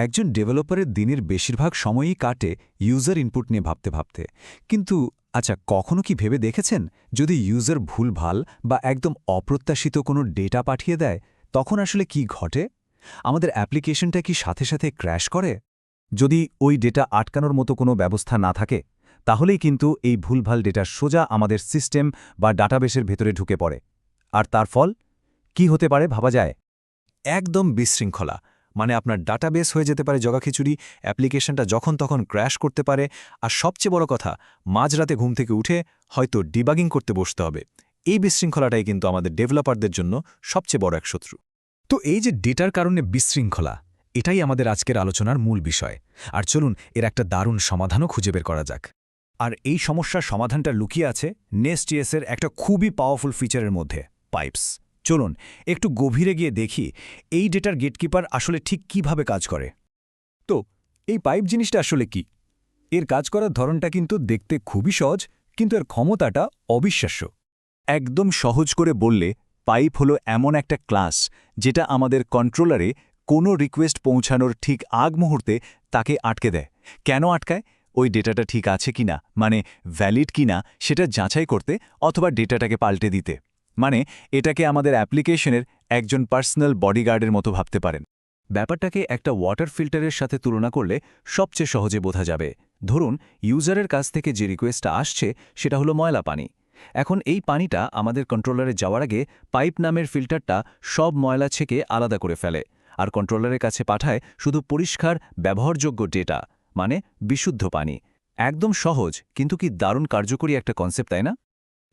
একজন ডেভেলপারের দিনের বেশিরভাগ সময়ই কাটে ইউজার ইনপুট নিয়ে ভাবতে ভাবতে। কিন্তু আচ্ছা, কখনো কি ভেবে দেখেছেন যদি ইউজার ভুলভাল বা একদম অপ্রত্যাশিত কোনো ডেটা পাঠিয়ে দেয়, তখন আসলে কি ঘটে? আমাদের অ্যাপ্লিকেশনটা কি সাথে সাথে ক্র্যাশ করে? যদি ওই ডেটা আটকানোর মতো কোনো ব্যবস্থা না থাকে, তাহলেই কিন্তু এই ভুলভাল ডেটা সোজা আমাদের সিস্টেম বা ডাটাবেসের ভেতরে ঢুকে পড়ে। আর তার ফল কি হতে পারে ভাবা যায়? একদম বিশৃঙ্খলা। মানে আপনার ডাটাবেস হয়ে যেতে পারে জগাখিচুড়ি, অ্যাপ্লিকেশনটা যখন তখন ক্র্যাশ করতে পারে, আর সবচেয়ে বড় কথা, মাঝরাতে ঘুম থেকে উঠে হয়তো ডিবাগিং করতে বসতে হবে। এই বিশৃঙ্খলাটাই কিন্তু আমাদের ডেভেলপারদের জন্য সবচেয়ে বড় এক শত্রু। তো এই যে ডেটার কারণে বিশৃঙ্খলা, এটাই আমাদের আজকের আলোচনার মূল বিষয়। আর চলুন এর একটা দারুণ সমাধানও খুঁজে বের করা যাক। আর এই সমস্যার সমাধানটা লুকিয়ে আছে নেস্ট.js-এর একটা খুবই পাওয়ারফুল ফিচারের মধ্যে, পাইপস। চলুন একটু গভীরে গিয়ে দেখি এই ডেটার গেটকিপার আসলে ঠিক কিভাবে কাজ করে। তো এই পাইপ জিনিসটা আসলে কি? এর কাজ করার ধরনটা কিন্তু দেখতে খুবই সহজ, কিন্তু এর ক্ষমতাটা অবিশ্বাস্য। একদম সহজ করে বললে, পাইপ হলো এমন একটা ক্লাস যেটা আমাদের কন্ট্রোলারে কোনো রিকোয়েস্ট পৌঁছানোর ঠিক আগ মুহূর্তে তাকে আটকে দেয়। কেন আটকায়? ওই ডেটাটা ঠিক আছে কিনা, মানে ভ্যালিড কিনা সেটা যাচাই করতে, অথবা ডেটাটাকে পাল্টে দিতে। মানে এটাকে আমাদের অ্যাপ্লিকেশনের একজন পার্সোনাল বডিগার্ডের মতো ভাবতে পারেন। ব্যাপারটাকে একটা ওয়াটার ফিল্টারের সাথে তুলনা করলে সবচেয়ে সহজে বোঝা যাবে। ধরুন ইউজারের কাছ থেকে যে রিকোয়েস্টটা আসছে সেটা হলো ময়লা পানি। এখন এই পানিটা আমাদের কন্ট্রোলারে যাওয়ার আগে পাইপ নামের ফিল্টারটা সব ময়লা ছেঁকে আলাদা করে ফেলে, আর কন্ট্রোলারের কাছে পাঠায় শুধু পরিষ্কার ব্যবহারযোগ্য ডেটা, মানে বিশুদ্ধ পানি। একদম সহজ, কিন্তু কি দারুণ কার্যকরী একটা কনসেপ্ট, তাই না?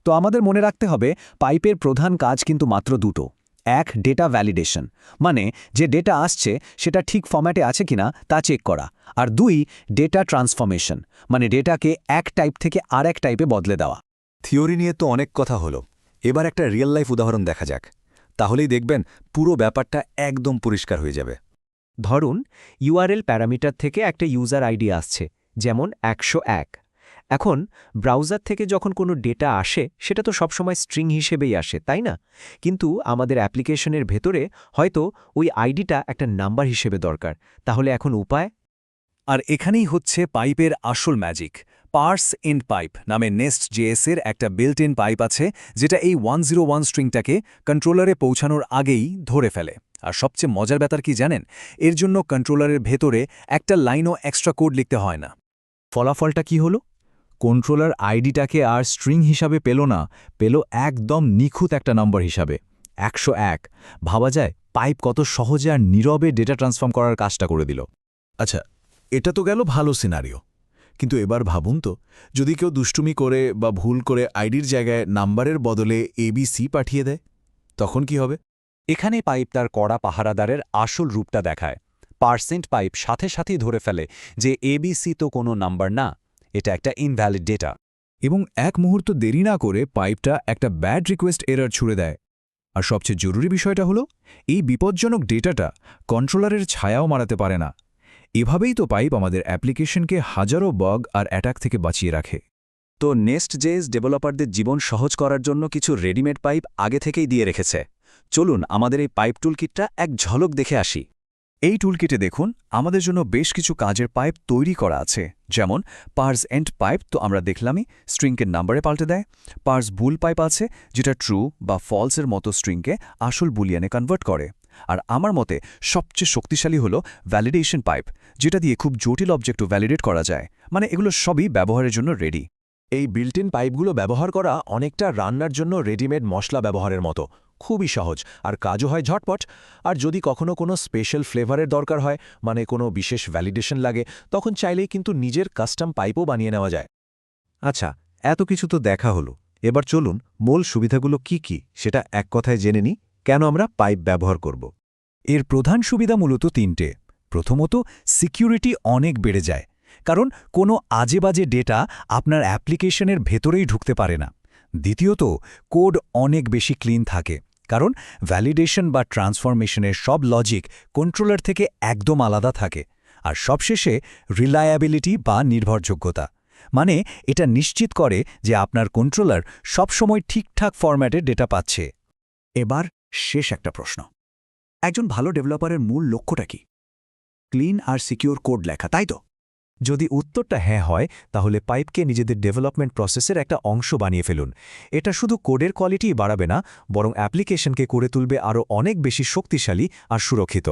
তো আমাদের মনে রাখতে হবে পাইপের প্রধান কাজ কিন্তু মাত্র দুটো। এক, ডেটা ভ্যালিডেশন, মানে যে ডেটা আসছে সেটা ঠিক ফরম্যাটে আছে কিনা তা চেক করা। আর দুই, ডেটা ট্রান্সফরমেশন, মানে ডেটাকে এক টাইপ থেকে আরেক টাইপে বদলে দেওয়া। থিওরি নিয়ে তো অনেক কথা হলো, এবার একটা রিয়েল লাইফ উদাহরণ দেখা যাক। তাহলেই দেখবেন পুরো ব্যাপারটা একদম পরিষ্কার হয়ে যাবে। ধরুন ইউআরএল প্যারামিটার থেকে একটা ইউজার আইডি আসছে, যেমন 101। এখন ব্রাউজার থেকে যখন কোনো ডেটা আসে সেটা তো সবসময় স্ট্রিং হিসেবেই আসে, তাই না? কিন্তু আমাদের অ্যাপ্লিকেশনের ভেতরে হয়তো ওই আইডিটা একটা নাম্বার হিসেবে দরকার। তাহলে এখন উপায়? আর এখানেই হচ্ছে পাইপের আসল ম্যাজিক। পার্স ইন পাইপ নামে নেস্ট.js-এর একটা বিল্ট ইন পাইপ আছে, যেটা এই 101 স্ট্রিংটাকে কন্ট্রোলারে পৌঁছানোর আগেই ধরে ফেলে। আর সবচেয়ে মজার ব্যাপার কি জানেন? এর জন্য কন্ট্রোলারের ভেতরে একটা লাইনও এক্সট্রা কোড লিখতে হয় না। ফলাফলটা কি হলো? কন্ট্রোলার আইডিটাকে আর স্ট্রিং হিসাবে পেল না, পেল একদম নিখুঁত একটা নম্বর হিসাবে, 101। ভাবা যায় পাইপ কত সহজে আর নীরবে ডেটা ট্রান্সফর্ম করার কাজটা করে দিল। আচ্ছা, এটা তো গেল ভালো সিনারিও। কিন্তু এবার ভাবুন তো, যদি কেউ দুষ্টুমি করে বা ভুল করে আইডির জায়গায় নাম্বারের বদলে ABC পাঠিয়ে দেয়, তখন কি হবে? এখানে পাইপ তার কড়া পাহারাদারের আসল রূপটা দেখায়। পার্সেন্ট পাইপ সাথে সাথেই ধরে ফেলে যে ABC তো কোনো নাম্বার না, এটা একটা ইনভ্যালিড ডেটা। এবং এক মুহূর্ত দেরি না করে পাইপটা একটা ব্যাড রিকোয়েস্ট এরর ছুড়ে দেয়। আর সবচেয়ে জরুরি বিষয়টা হলো, এই বিপজ্জনক ডেটাটা কন্ট্রোলারের ছায়াও মারাতে পারে না। এভাবেই তো পাইপ আমাদের অ্যাপ্লিকেশনকে হাজারো বাগ আর অ্যাটাক থেকে বাঁচিয়ে রাখে। তো নেস্ট.js ডেভেলপারদের জীবন সহজ করার জন্য কিছু রেডিমেড পাইপ আগে থেকেই দিয়ে রেখেছে। চলুন আমাদের এই পাইপ টুলকিটটা এক ঝলক দেখে আসি। এই টুলকিটে দেখুন আমাদের জন্য বেশ কিছু কাজের পাইপ তৈরি করা আছে, যেমন পার্স এন্ড পাইপ তো আমরা দেখলামই, স্ট্রিংকে নাম্বারে পাল্টে দেয়। পার্স বুল পাইপ আছে, যেটা ট্রু বা ফলসের মতো স্ট্রিংকে আসল বুলিয়ানে কনভার্ট করে। আর আমার মতে সবচেয়ে শক্তিশালী হলো ভ্যালিডেশন পাইপ, যেটা দিয়ে খুব জটিল অবজেক্টও ভ্যালিডেট করা যায়। মানে এগুলো সবই ব্যবহারের জন্য রেডি। এই বিল্ট ইন পাইপগুলো ব্যবহার করা অনেকটা রান্নার জন্য রেডিমেড মশলা ব্যবহারের মতো, খুবই সহজ আর কাজও হয় ঝটপট। আর যদি কখনো কোনো স্পেশাল ফ্লেভারের দরকার হয়, মানে কোনো বিশেষ ভ্যালিডেশন লাগে, তখন চাইলেই কিন্তু নিজের কাস্টম পাইপও বানিয়ে নেওয়া যায়। আচ্ছা, এত কিছু তো দেখা হলো, এবার চলুন মূল সুবিধাগুলো কি কি সেটা এক কথায় জেনে নিই। কেন আমরা পাইপ ব্যবহার করব? এর প্রধান সুবিধা মূলত তিনটে। প্রথমত, সিকিউরিটি অনেক বেড়ে যায়, কারণ কোনো আজেবাজে ডেটা আপনার অ্যাপ্লিকেশনের ভেতরেই ঢুকতে পারে না। দ্বিতীয়ত, কোড অনেক বেশি ক্লিন থাকে, কারণ ভ্যালিডেশন বা ট্রান্সফরমেশনের সব লজিক কন্ট্রোলার থেকে একদম আলাদা থাকে। আর সবশেষে রিলায়াবিলিটি বা নির্ভরযোগ্যতা, মানে এটা নিশ্চিত করে যে আপনার কন্ট্রোলার সবসময় ঠিকঠাক ফরম্যাটে ডেটা পাচ্ছে। এবার শেষ একটা প্রশ্ন, একজন ভালো ডেভেলপারের মূল লক্ষ্যটা কি? ক্লিন আর সিকিউর কোড লেখা, তাই তো? যদি উত্তরটা হ্যাঁ হয় তাহলে পাইপকে নিজেদের ডেভেলপমেন্ট প্রসেসের একটা অংশ বানিয়ে ফেলুন। এটা শুধু কোডের কোয়ালিটিই বাড়াবে না, বরং অ্যাপ্লিকেশনকে করে তুলবে আরও অনেক বেশি শক্তিশালী আর সুরক্ষিত।